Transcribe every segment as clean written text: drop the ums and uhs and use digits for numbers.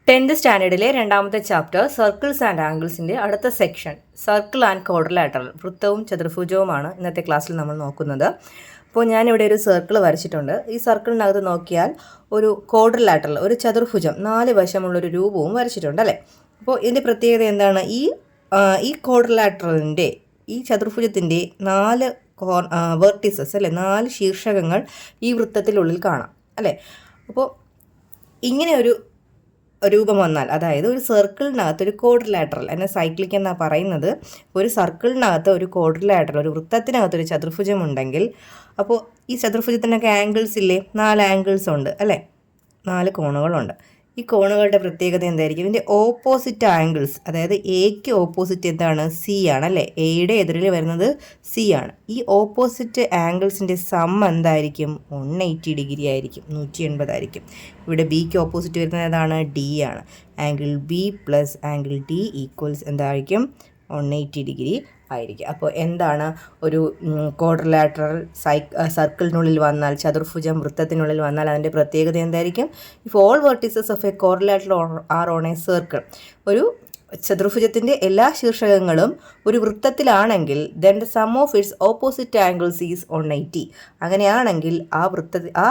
10th സ്റ്റാൻഡേർഡിലെ രണ്ടാമത്തെ chapter circles and ആംഗിൾസിൻ്റെ അടുത്ത section circle and quadrilateral വൃത്തവും ചതുർഭുജവുമാണ് ഇന്നത്തെ ക്ലാസ്സിൽ നമ്മൾ നോക്കുന്നത്. അപ്പോൾ ഞാനിവിടെ ഒരു സർക്കിൾ വരച്ചിട്ടുണ്ട്. ഈ സർക്കിളിനകത്ത് നോക്കിയാൽ ഒരു ക്വാഡ്രിലാറ്ററൽ ഒരു ചതുർഭുജം 4 വശമുള്ളൊരു രൂപവും വരച്ചിട്ടുണ്ട് അല്ലേ. അപ്പോൾ ഇതിൻ്റെ പ്രത്യേകത എന്താണ്? ഈ ക്വാഡ്രിലാറ്ററലിൻ്റെ ഈ ചതുർഭുജത്തിൻ്റെ 4 വെർട്ടിസസ് അല്ലേ, 4 ശീർഷകങ്ങൾ ഈ വൃത്തത്തിനുള്ളിൽ കാണാം അല്ലേ. അപ്പോൾ ഇങ്ങനെ ഒരു രൂപം വന്നാൽ, അതായത് ഒരു സർക്കിളിനകത്ത് ഒരു ക്വാഡ്രിലാറ്ററൽ എന്നെ സൈക്ലിക് എന്നാണ് പറയുന്നത്. ഒരു സർക്കിളിനകത്ത് ഒരു ക്വാഡ്രിലാറ്ററൽ ഒരു വൃത്തത്തിനകത്തൊരു ചതുർഭുജം ഉണ്ടെങ്കിൽ, അപ്പോൾ ഈ ചതുർഭുജത്തിനൊക്കെ ആംഗിൾസ് ഇല്ലേ, 4 ആംഗിൾസ് ഉണ്ട് അല്ലേ, 4 കോണുകളുണ്ട്. ഈ കോണുകളുടെ പ്രത്യേകത എന്തായിരിക്കും? ഇതിൻ്റെ ഓപ്പോസിറ്റ് ആംഗിൾസ്, അതായത് എക്ക് ഓപ്പോസിറ്റ് എന്താണ്? സി ആണ് അല്ലേ. എയുടെ എതിരിൽ വരുന്നത് സി ആണ്. ഈ ഓപ്പോസിറ്റ് ആംഗിൾസിൻ്റെ സം എന്തായിരിക്കും? 180 ഡിഗ്രി ആയിരിക്കും, 180 ആയിരിക്കും. ഇവിടെ ബിക്ക് ഓപ്പോസിറ്റ് വരുന്നത് ഏതാണ്? ഡി ആണ്. Angle B plus angle D equals എന്തായിരിക്കും? 180 ഡിഗ്രി ആയിരിക്കും. അപ്പോൾ എന്താണ് ഒരു ക്വാഡ്രിലാറ്ററൽ സർക്കിളിനുള്ളിൽ വന്നാൽ, ചതുർഭുജം വൃത്തത്തിനുള്ളിൽ വന്നാൽ അതിൻ്റെ പ്രത്യേകത എന്തായിരിക്കും? If all vertices of a quadrilateral are on a circle, ഒരു ചതുർഭുജത്തിൻ്റെ എല്ലാ ശീർഷകങ്ങളും ഒരു വൃത്തത്തിലാണെങ്കിൽ then the sum of its opposite angles is 180. അങ്ങനെയാണെങ്കിൽ ആ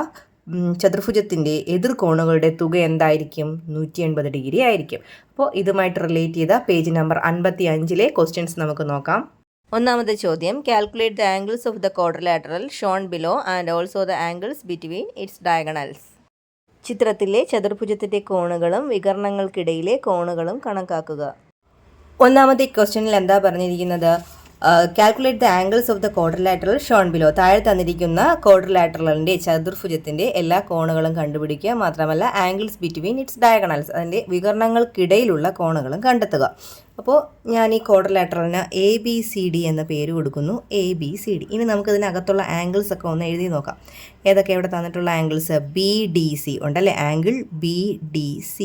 ചതുർഭുജത്തിൻ്റെ എതിർകോണുകളുടെ തുക എന്തായിരിക്കും? 180 ഡിഗ്രി ആയിരിക്കും. അപ്പോൾ ഇതുമായിട്ട് റിലേറ്റ് ചെയ്ത പേജ് നമ്പർ 55 ക്വസ്റ്റ്യൻസ് നമുക്ക് നോക്കാം. ഒന്നാമത്തെ ചോദ്യം, calculate the angles of the quadrilateral Sean below and also the angles between it's diagonals. ചിത്രത്തിലെ ചതുർഭുജത്തിൻ്റെ കോണുകളും വികർണങ്ങൾക്കിടയിലെ കോണുകളും കണക്കാക്കുക. ഒന്നാമത്തെ ക്വസ്റ്റ്യനിൽ എന്താ പറഞ്ഞിരിക്കുന്നത്? Calculate the angles of the quadrilateral Sean below. താഴെ തന്നിരിക്കുന്ന ക്വാഡ്രിലാറ്ററലിൻ്റെ ചതുർഭുജത്തിൻ്റെ എല്ലാ കോണുകളും കണ്ടുപിടിക്കുക. മാത്രമല്ല ആംഗിൾസ് ബിറ്റ്വീൻ ഇറ്റ്സ് ഡയഗണൽസ്, അതിൻ്റെ വികർണങ്ങൾക്കിടയിലുള്ള കോണുകളും കണ്ടെത്തുക. അപ്പോൾ ഞാൻ ഈ ക്വാഡ്രിലാറ്ററലിന് ABCD എന്ന പേര് കൊടുക്കുന്നു. ABCD. ഇനി നമുക്കിതിനകത്തുള്ള ആംഗിൾസ് ഒക്കെ ഒന്ന് എഴുതി നോക്കാം. ഏതൊക്കെ ഇവിടെ തന്നിട്ടുള്ള ആംഗിൾസ്? BDC ഉണ്ടല്ലേ. Angle BDC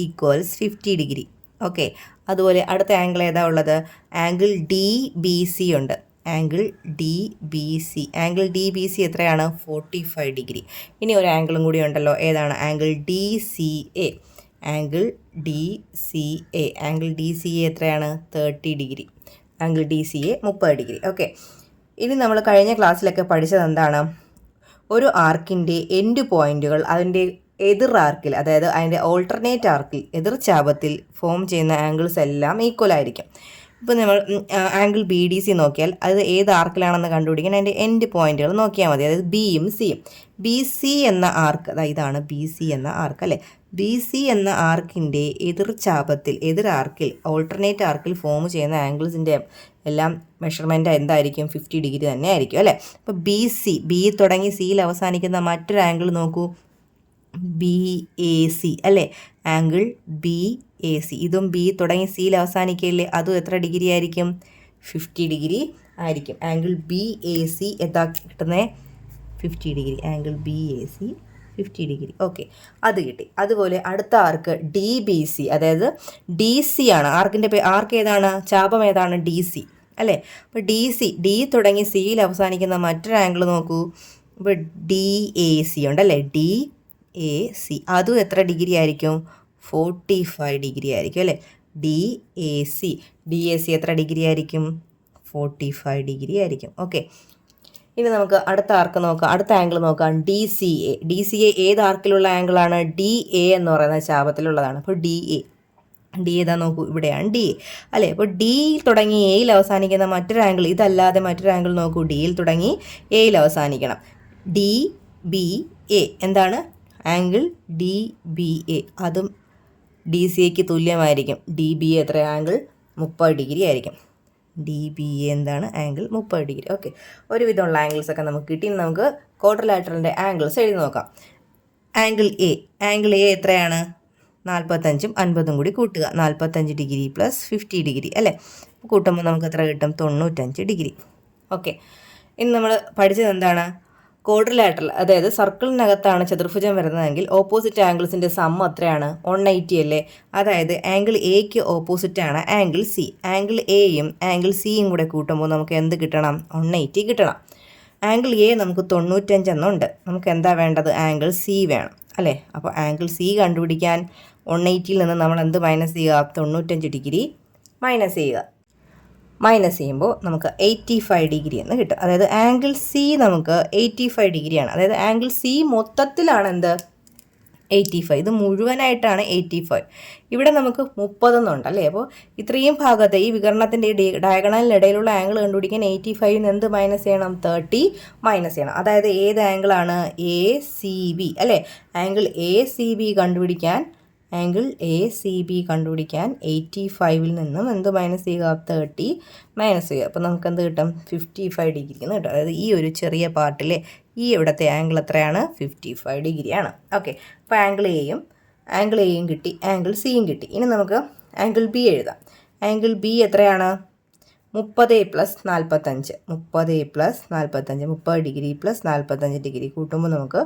equals 50 degree. Okay. അതുപോലെ അടുത്ത ആംഗിൾ ഏതാ ഉള്ളത്? ആംഗിൾ DBC ഉണ്ട്. Angle DBC. ആംഗിൾ DBC എത്രയാണ്? 45 ഡിഗ്രി. ഇനി ഒരു ആംഗിളും കൂടി ഉണ്ടല്ലോ. ഏതാണ്? Angle DCA. Angle DCA. Angle DCA എത്രയാണ്? 30 degree. Angle DCA 30 degree. Okay. ഇനി നമ്മൾ കഴിഞ്ഞ ക്ലാസ്സിലൊക്കെ പഠിച്ചത് എന്താണ്? ഒരു ആർക്കിൻ്റെ എൻഡ് പോയിൻറ്റുകൾ അതിൻ്റെ എതിർ ആർക്കിൽ, അതായത് അതിൻ്റെ ഓൾട്ടർനേറ്റ് ആർക്കിൽ എതിർചാപത്തിൽ ഫോം ചെയ്യുന്ന ആംഗിൾസ് എല്ലാം ഈക്വൽ ആയിരിക്കും. ഇപ്പോൾ നമ്മൾ ആംഗിൾ BDC നോക്കിയാൽ അത് ഏത് ആർക്കിലാണെന്ന് കണ്ടുപിടിക്കാൻ അതിൻ്റെ എൻഡ് പോയിൻറ്റുകൾ നോക്കിയാൽ മതി. അതായത് ബിയും സിയും. BC എന്ന ആർക്ക്, അതായത് ഇതാണ് BC എന്ന ആർക്ക് അല്ലേ. BC എന്ന ആർക്കിൻ്റെ എതിർ ആർക്കിൽ ഓൾട്ടർനേറ്റ് ആർക്കിൽ ഫോം ചെയ്യുന്ന ആംഗിൾസിൻ്റെ എല്ലാം മെഷർമെൻറ്റ് എന്തായിരിക്കും? 50 ഡിഗ്രി തന്നെ ആയിരിക്കും അല്ലേ. അപ്പോൾ ബി തുടങ്ങി സിയിൽ അവസാനിക്കുന്ന മറ്റൊരു ആംഗിൾ നോക്കൂ, BAC അല്ലേ. Angle BAC. ഇതും ബി തുടങ്ങി സിയിൽ അവസാനിക്കില്ലേ, അതും എത്ര ഡിഗ്രി ആയിരിക്കും? 50 ഡിഗ്രി ആയിരിക്കും. ആംഗിൾ BAC എത്താ കിട്ടുന്നത്? 50 degree. Angle BAC 50 degree. Okay, അത് കിട്ടി. അതുപോലെ അടുത്ത ആർക്ക് DBC, അതായത് DC ആണ്. ആർക്ക് ഏതാണ്? ചാപം ഏതാണ്? DC അല്ലേ. അപ്പോൾ ഡി തുടങ്ങി സിയിൽ അവസാനിക്കുന്ന മറ്റൊരു ആംഗിൾ നോക്കൂ. ഇപ്പോൾ DAC ഉണ്ടല്ലേ. DAC അതും എത്ര ഡിഗ്രി ആയിരിക്കും? 45 ഡിഗ്രി ആയിരിക്കും അല്ലേ. DAC എത്ര ഡിഗ്രി ആയിരിക്കും? 45 ഡിഗ്രി ആയിരിക്കും. ഓക്കെ. ഇനി നമുക്ക് അടുത്ത ആർക്ക് നോക്കാം, അടുത്ത ആംഗിൾ നോക്കാം. DCA ഏത് ആർക്കിലുള്ള ആംഗിളാണ്? DA എന്ന് പറയുന്ന ചാപത്തിലുള്ളതാണ്. അപ്പോൾ ഡി ഏതാ നോക്കൂ, ഇവിടെയാണ് DA അല്ലേ. അപ്പോൾ ഡിയിൽ തുടങ്ങി എയിൽ അവസാനിക്കുന്ന മറ്റൊരു ആംഗിൾ, ഇതല്ലാതെ മറ്റൊരു ആംഗിൾ നോക്കൂ. ഡിയിൽ തുടങ്ങി എയിൽ അവസാനിക്കണം. DBA എന്താണ്? ആംഗിൾ DBA അതും DCAക്ക് തുല്യമായിരിക്കും. DBA എത്ര? ആംഗിൾ 30 ഡിഗ്രി ആയിരിക്കും. DBA എന്താണ്? Angle 30 degree. ഓക്കെ, ഒരുവിധമുള്ള ആംഗിൾസ് ഒക്കെ നമുക്ക് കിട്ടി. നമുക്ക് ക്വാഡ്രിലാറ്ററലിൻ്റെ ആംഗിൾസ് എഴുതി നോക്കാം. ആംഗിൾ A എത്രയാണ്? 45ഉം 50ഉം കൂടി കൂട്ടുക. 45 ഡിഗ്രി പ്ലസ് 50 ഡിഗ്രി അല്ലേ. കൂട്ടുമ്പോൾ നമുക്ക് എത്ര കിട്ടും? 95 ഡിഗ്രി. ഓക്കെ. ഇനി നമ്മൾ പഠിച്ചത് എന്താണ്? ക്വാഡ്രിലാറ്ററൽ, അതായത് സർക്കിളിനകത്താണ് ചതുർഭുജം വരുന്നതെങ്കിൽ ഓപ്പോസിറ്റ് ആംഗിൾസിൻ്റെ സം എത്രയാണ്? 180 അല്ലേ. അതായത് ആംഗിൾ എക്ക് ഓപ്പോസിറ്റാണ് ആംഗിൾ സി. ആംഗിൾ എയും ആംഗിൾ സിയും കൂടെ കൂട്ടുമ്പോൾ നമുക്ക് എന്ത് കിട്ടണം? 180 കിട്ടണം. ആംഗിൾ എ നമുക്ക് 95 എന്നുണ്ട്. നമുക്ക് എന്താ വേണ്ടത്? ആംഗിൾ സി വേണം അല്ലേ. അപ്പോൾ ആംഗിൾ സി കണ്ടുപിടിക്കാൻ 180യിൽ നിന്ന് നമ്മൾ എന്ത് മൈനസ് ചെയ്യുക? 95 ഡിഗ്രി മൈനസ് ചെയ്യുക. മൈനസ് ചെയ്യുമ്പോൾ നമുക്ക് 85 ഡിഗ്രി എന്ന് കിട്ടും. അതായത് ആംഗിൾ സി നമുക്ക് 85 ഡിഗ്രിയാണ്. അതായത് ആംഗിൾ സി മൊത്തത്തിലാണ് എന്ത്? 85. ഇത് മുഴുവനായിട്ടാണ് 85. ഇവിടെ നമുക്ക് 30 എന്നുണ്ട് അല്ലേ? അപ്പോൾ ഇത്രയും ഭാഗത്തെ ഈ വികരണത്തിൻ്റെ ഡയഗണലിനിടയിലുള്ള ആംഗിൾ കണ്ടുപിടിക്കാൻ 85ൽ നിന്ന് എന്ത് മൈനസ് ചെയ്യണം? 30 മൈനസ് ചെയ്യണം. അതായത് ഏത് ആംഗിളാണ്? ACB അല്ലേ? ആംഗിൾ ACB കണ്ടുപിടിക്കാൻ 85ൽ നിന്നും എന്ത് മൈനസ് ചെയ്യുക? 30 മൈനസ് ചെയ്യുക. അപ്പോൾ നമുക്ക് എന്ത് കിട്ടും? 55 ഡിഗ്രി എന്ന് കിട്ടും. അതായത് ഈ ഒരു ചെറിയ പാർട്ടിലെ ഈ ഇവിടുത്തെ ആംഗിൾ എത്രയാണ്? 55 ഡിഗ്രിയാണ്. ഓക്കെ, അപ്പോൾ ആംഗിൾ എയും കിട്ടി, ആംഗിൾ സിയും കിട്ടി. ഇനി നമുക്ക് ആംഗിൾ ബി എഴുതാം. ആംഗിൾ ബി എത്രയാണ്? 30 + 45. 30 + 45, 30 ഡിഗ്രി + 45 ഡിഗ്രി കൂട്ടുമ്പോൾ നമുക്ക്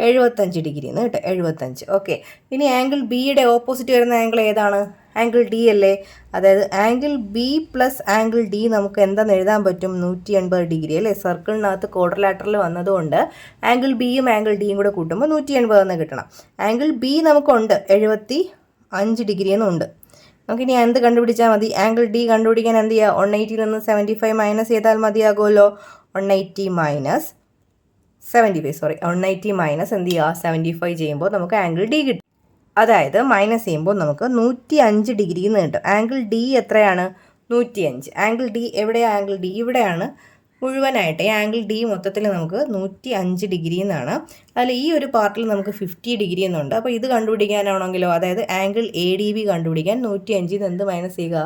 75 ഡിഗ്രി എന്ന് കിട്ടും. 75. ഓക്കെ, ഇനി ആംഗിൾ ബിയുടെ ഓപ്പോസിറ്റ് വരുന്ന ആംഗിൾ ഏതാണ്? ആംഗിൾ ഡി അല്ലേ? അതായത് angle B plus angle D നമുക്ക് എന്താണെന്ന് എഴുതാൻ പറ്റും? 180 ഡിഗ്രി അല്ലേ? സർക്കിളിനകത്ത് ക്വാഡ്രിലാറ്ററൽ വന്നതുകൊണ്ട് ആംഗിൾ ബിയും ആംഗിൾ ഡിയും കൂടെ കൂട്ടുമ്പോൾ 180 എന്ന് കിട്ടണം. ആംഗിൾ ബി നമുക്കുണ്ട് 75 ഡിഗ്രി എന്നുണ്ട്. നമുക്കിനി എന്ത് കണ്ടുപിടിച്ചാൽ മതി? ആംഗിൾ ഡി കണ്ടുപിടിക്കാൻ എന്ത് ചെയ്യുക? 180ൽ നിന്ന് 75 മൈനസ് ചെയ്താൽ മതിയാകുമല്ലോ. 180 മൈനസ് 180 എന്ത് ചെയ്യുക? 75 ചെയ്യുമ്പോൾ നമുക്ക് ആംഗിൾ ഡി കിട്ടും. അതായത് മൈനസ് ചെയ്യുമ്പോൾ നമുക്ക് 105 ഡിഗ്രി എന്ന് കിട്ടും. ആംഗിൾ ഡി എത്രയാണ്? 105. ആംഗിൾ ഡി എവിടെയാണ്? ആംഗിൾ ഡി ഇവിടെയാണ് മുഴുവനായിട്ട്. ഈ ആംഗിൾ ഡി മൊത്തത്തിൽ നമുക്ക് 105 ഡിഗ്രി എന്നാണ്. അതിൽ ഈ ഒരു പാർട്ടിൽ നമുക്ക് 50 ഡിഗ്രി എന്നുണ്ട്. അപ്പോൾ ഇത് കണ്ടുപിടിക്കാനാണെങ്കിലോ, അതായത് ആംഗിൾ ADB കണ്ടുപിടിക്കാൻ 105ൽ നിന്ന് എന്ത് മൈനസ് ചെയ്യുക?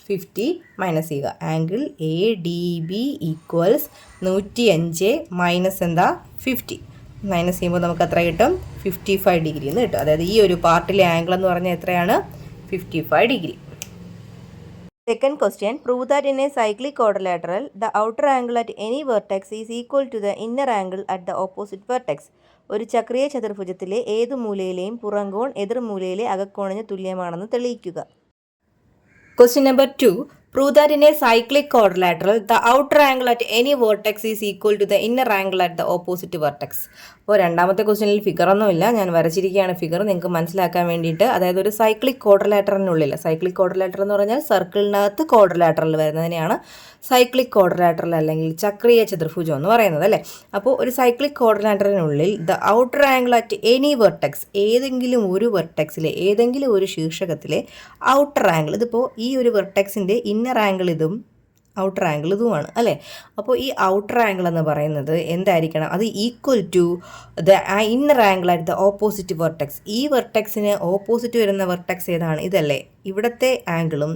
50 മൈനസ് ചെയ്യുക. ആംഗിൾ ADB = 105 മൈനസ് എന്താ? 50. മൈനസ് ചെയ്യുമ്പോൾ നമുക്ക് എത്ര കിട്ടും? 55 ഡിഗ്രി എന്ന് കിട്ടും. അതായത് ഈ ഒരു പാർട്ടിലെ ആംഗിൾ എന്ന് പറഞ്ഞാൽ എത്രയാണ്? 55 degree. Second question, prove that in a cyclic quadrilateral, the outer angle at any vertex is equal to the inner angle at the opposite vertex. ഒരു ചക്രീയ ചതുർഭുജത്തിലെ ഏതു മൂലയിലെയും പുറംകോൺ എതിർമൂലയിലെ അകക്കോണിന് തുല്യമാണെന്ന് തെളിയിക്കുക. Question number 2. Prove that in a cyclic quadrilateral, the outer angle at any vertex is equal to the inner angle at the opposite vertex. അപ്പോൾ രണ്ടാമത്തെ ക്വസ്റ്റ്യനിൽ ഫിഗറൊന്നുമില്ല, ഞാൻ വരച്ചിരിക്കുകയാണ് figure നിങ്ങൾക്ക് മനസ്സിലാക്കാൻ വേണ്ടിയിട്ട്. അതായത് ഒരു സൈക്ലിക് ക്വാഡ്രിലാറ്ററലിനുള്ളിൽ, സൈക്ലിക് ക്വാഡ്രിലാറ്ററൽ എന്ന് പറഞ്ഞാൽ സർക്കിളിനകത്ത് ക്വാഡ്രിലാറ്ററൽ വരുന്നതിനെയാണ് സൈക്ലിക് ക്വാഡ്രിലാറ്ററൽ അല്ലെങ്കിൽ ചക്രീയ ചതുർഭുജം എന്ന് പറയുന്നത് അല്ലേ. അപ്പോൾ ഒരു സൈക്ലിക് ക്വാഡ്രിലാറ്ററലിനുള്ളിൽ the outer angle at any vertex, ഏതെങ്കിലും ഒരു വെർട്ടെക്സിലെ ഏതെങ്കിലും ഒരു ശീർഷകത്തിലെ ഔട്ടർ ആംഗിൾ, ഇതിപ്പോൾ ഈ ഒരു വെർട്ടെക്സിൻ്റെ ഇന്നർ ആംഗിൾ ഇതും ഔട്ടർ ആംഗിൾ ഇതുമാണ് അല്ലേ. അപ്പോൾ ഈ ഔട്ടർ ആംഗിൾ എന്ന് പറയുന്നത് എന്തായിരിക്കണം? അത് equal to the inner angle at the opposite vertex. ഈ വെർട്ടെക്സിന് ഓപ്പോസിറ്റ് വരുന്ന വെർട്ടെക്സ് ഏതാണ്? ഇതല്ലേ. ഇവിടുത്തെ ആംഗിളും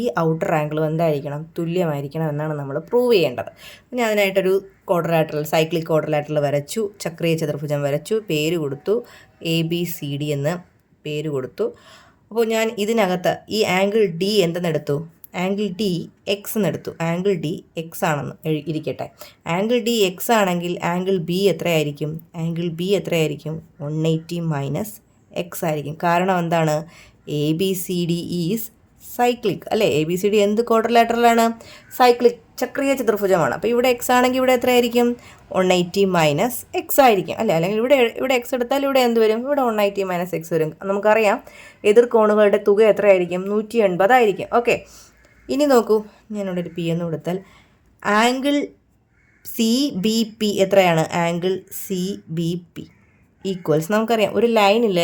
ഈ ഔട്ടർ ആംഗിളും എന്തായിരിക്കണം? തുല്യമായിരിക്കണം എന്നാണ് നമ്മൾ പ്രൂവ് ചെയ്യേണ്ടത്. ഞാൻ അതിനായിട്ടൊരു ക്വാഡ്രിലാറ്ററൽ, സൈക്ലിക് ക്വാഡ്രിലാറ്ററൽ വരച്ചു, ചക്രീയ ചതുർഭുജം വരച്ചു, പേര് കൊടുത്തു, ABCD എന്ന് പേര് കൊടുത്തു. അപ്പോൾ ഞാൻ ഇതിനകത്ത് ഈ ആംഗിൾ ഡി എന്തെന്നെടുത്തു? ആംഗിൾ ഡി എക്സ് എന്നെടുത്തു. ആംഗിൾ ഡി എക്സ് ആണെന്ന് ഇരിക്കട്ടെ. ആംഗിൾ ഡി എക്സ് ആണെങ്കിൽ ആംഗിൾ ബി എത്രയായിരിക്കും? ആംഗിൾ ബി എത്രയായിരിക്കും? 180 മൈനസ് എക്സ് ആയിരിക്കും. കാരണം എന്താണ്? ABCD ഈസ് സൈക്ലിക് അല്ലേ. ABCD എന്ത് ക്വാഡ്രിലാറ്ററലാണ്? സൈക്ലിക്, ചക്രീയ ചതുർഭുജമാണ്. അപ്പോൾ ഇവിടെ എക്സ് ആണെങ്കിൽ ഇവിടെ എത്രയായിരിക്കും? 180 മൈനസ് എക്സ് ആയിരിക്കും അല്ലേ. അല്ലെങ്കിൽ ഇവിടെ എക്സ് എടുത്താൽ ഇവിടെ എന്ത് വരും? ഇവിടെ 180 മൈനസ് എക്സ് വരും. നമുക്കറിയാം എതിർ കോണുകളുടെ തുക എത്രയായിരിക്കും? 180 ആയിരിക്കും. ഓക്കെ, ഇനി നോക്കൂ, ഞാനിവിടെ ഒരു P എന്ന് കൊടുത്താൽ ആംഗിൾ CBP എത്രയാണ്? ആംഗിൾ CBP ഈക്വൽസ്, നമുക്കറിയാം ഒരു ലൈനിൽ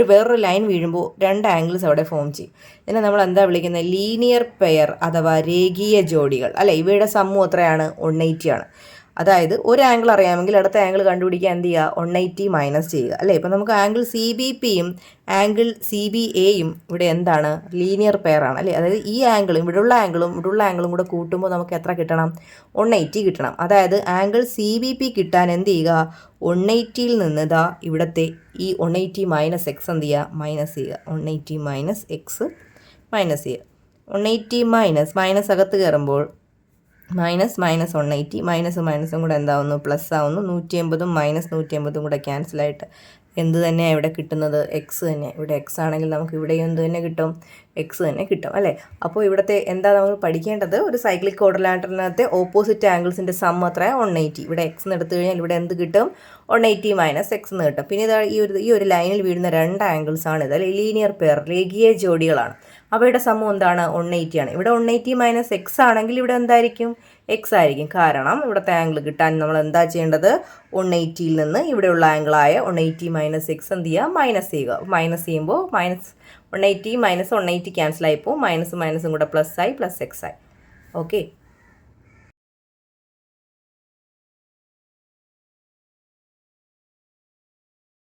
വേറൊരു ലൈൻ വീഴുമ്പോൾ രണ്ട് ആംഗിൾസ് അവിടെ ഫോം ചെയ്യും. ഇതിനെ നമ്മൾ എന്താ വിളിക്കുന്നത്? ലീനിയർ പെയർ അഥവാ രേഖീയ ജോഡികൾ അല്ലേ. ഇവയുടെ സമ്മു എത്രയാണ്? 180 ആണ്. അതായത് ഒരു ആംഗിൾ അറിയാമെങ്കിൽ അടുത്ത ആംഗിൾ കണ്ടുപിടിക്കാൻ എന്ത് ചെയ്യുക? 180 മൈനസ് ചെയ്യുക അല്ലേ. ഇപ്പോൾ നമുക്ക് ആംഗിൾ CBPയും ആംഗിൾ CBAയും ഇവിടെ എന്താണ്? ലീനിയർ പെയർ ആണ് അല്ലേ. അതായത് ഈ ആംഗിളും ഇവിടെയുള്ള ആംഗിളും കൂടെ കൂട്ടുമ്പോൾ നമുക്ക് എത്ര കിട്ടണം? 180 കിട്ടണം. അതായത് ആംഗിൾ CBP കിട്ടാൻ എന്ത് ചെയ്യുക? 180ൽ നിന്ന് ഇതാ ഇവിടുത്തെ ഈ 180 മൈനസ് എക്സ് എന്ത് ചെയ്യുക? മൈനസ് ചെയ്യുക. 180 മൈനസ് എക്സ് മൈനസ് ചെയ്യുക. 180 മൈനസ് അകത്ത് കയറുമ്പോൾ -180, മൈനസും കൂടെ എന്താവുന്നു? പ്ലസ് ആവുന്നു. 180 മൈനസ് 180 കൂടെ ക്യാൻസലായിട്ട് എന്ത് തന്നെയാണ് ഇവിടെ കിട്ടുന്നത്? എക്സ് തന്നെ. ഇവിടെ എക്സ് ആണെങ്കിൽ നമുക്ക് ഇവിടെയും എന്ത് തന്നെ കിട്ടും? എക്സ് തന്നെ കിട്ടും അല്ലേ. അപ്പോൾ ഇവിടുത്തെ എന്താ നമ്മൾ പഠിക്കേണ്ടത്, ഒരു സൈക്ലിക് ക്വാഡ്രിലാറ്ററലിനകത്തെ ഓപ്പോസിറ്റ് ആംഗിൾസിൻ്റെ സം അത്ര 180. ഇവിടെ എക്സ് എന്ന് എടുത്തു കഴിഞ്ഞാൽ ഇവിടെ എന്ത് കിട്ടും, 180 മൈനസ് എക്സ് എന്ന് കിട്ടും. പിന്നെ ഇതാ ഈ ഒരു ലൈനിൽ വീഴുന്ന 2 ആംഗിൾസ് ആണ് ഇത്, അല്ലെങ്കിൽ ലീനിയർ പെയർ, രേഖീയ ജോഡികളാണ്. അവയുടെ സമം എന്താണ്, 180 ആണ്. ഇവിടെ 180 മൈനസ് എക്സ് ആണെങ്കിൽ ഇവിടെ എന്തായിരിക്കും, എക്സ് ആയിരിക്കും. കാരണം ഇവിടുത്തെ ആംഗിൾ കിട്ടാൻ നമ്മൾ എന്താ ചെയ്യേണ്ടത്, 180യിൽ നിന്ന് ഇവിടെയുള്ള ആംഗിളായ 180 മൈനസ് എക്സ് എന്ത് ചെയ്യുക, മൈനസ് ചെയ്യുക. മൈനസ് ചെയ്യുമ്പോൾ 180 മൈനസ് 180 ക്യാൻസൽ ആയിപ്പോൾ മൈനസും കൂടെ പ്ലസ് ആയി, പ്ലസ് എക്സ് ആയി. ഓക്കെ.